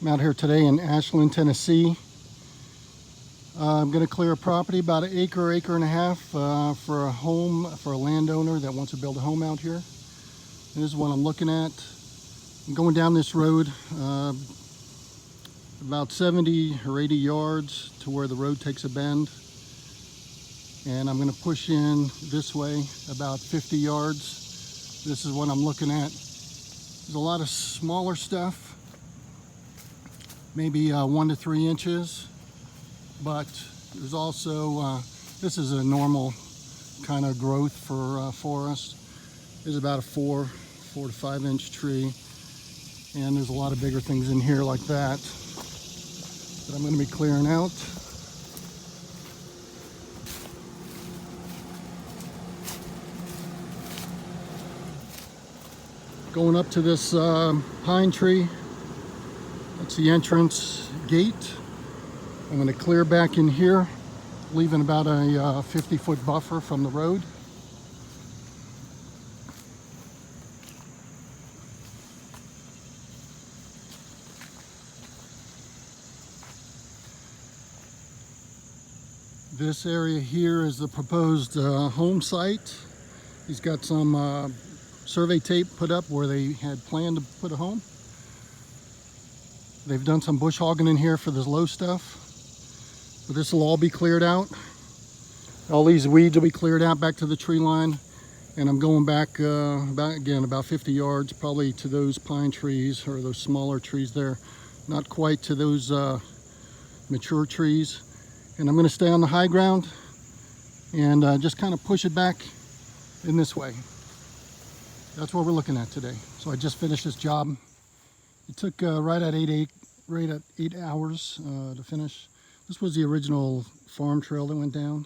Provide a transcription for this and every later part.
I'm out here today in Ashland, Tennessee. I'm going to clear a property about an acre and a half for a home, for a landowner that wants to build a home out here. This is what I'm looking at. I'm going down this road about 70 or 80 yards to where the road takes a bend. And I'm going to push in this way about 50 yards. This is what I'm looking at. There's a lot of smaller stuff. Maybe 1 to 3 inches, but there's also this is a normal kind of growth for forest. There's about a 4 to 5 inch tree, and there's a lot of bigger things in here like that that I'm going to be clearing out. Going up to this pine tree. That's the entrance gate. I'm going to clear back in here, leaving about a 50-foot buffer from the road. This area here is the proposed home site. He's got some survey tape put up where they had planned to put a home. They've done some bush hogging in here for this low stuff, but this will all be cleared out. All these weeds will be cleared out back to the tree line, and I'm going back about 50 yards, probably to those pine trees or those smaller trees there, not quite to those mature trees. And I'm going to stay on the high ground and just kind of push it back in this way. That's what we're looking at today. So I just finished this job. It took right at 8 hours to finish. This was the original farm trail that went down.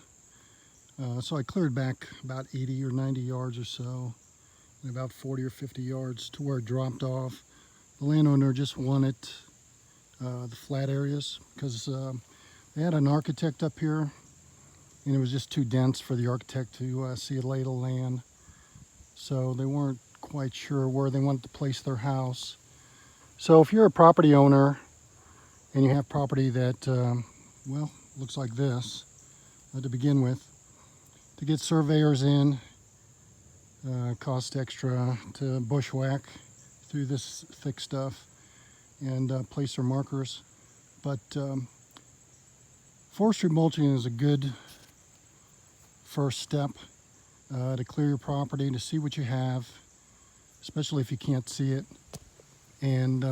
So I cleared back about 80 or 90 yards or so, and about 40 or 50 yards to where it dropped off. The landowner just wanted the flat areas because they had an architect up here, and it was just too dense for the architect to see a lay of the land. So they weren't quite sure where they wanted to place their house. So if you're a property owner and you have property that, well, looks like this to begin with, to get surveyors in, cost extra to bushwhack through this thick stuff and place their markers. But forestry mulching is a good first step to clear your property, to see what you have, especially if you can't see it. And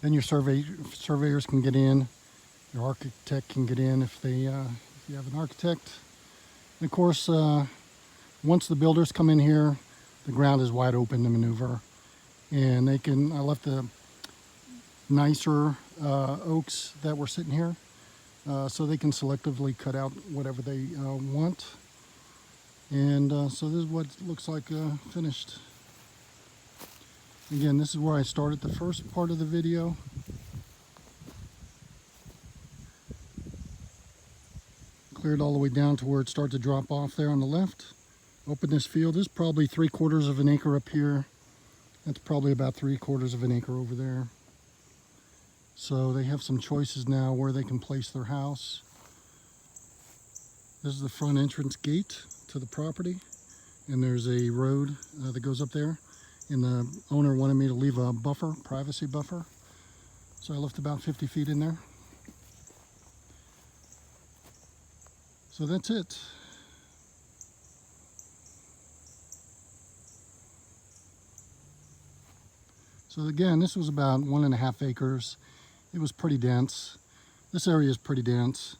then your surveyors can get in, your architect can get in if you have an architect. And of course, once the builders come in here, the ground is wide open to maneuver. And I left the nicer oaks that were sitting here so they can selectively cut out whatever they want. And so this is what it looks like finished. Again, this is where I started the first part of the video. Cleared all the way down to where it starts to drop off there on the left. Open this field. This is probably 3/4 of an acre up here. That's probably about 3/4 of an acre over there. So they have some choices now where they can place their house. This is the front entrance gate to the property, and there's a road that goes up there. And the owner wanted me to leave a buffer, privacy buffer. So I left about 50 feet in there. So that's it. So again, this was about 1.5 acres. It was pretty dense. This area is pretty dense.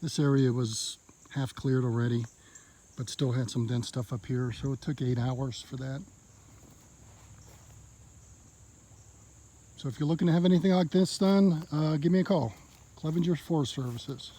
This area was half cleared already, but still had some dense stuff up here. So it took 8 hours for that. So if you're looking to have anything like this done, give me a call. Clevinger Forest Services.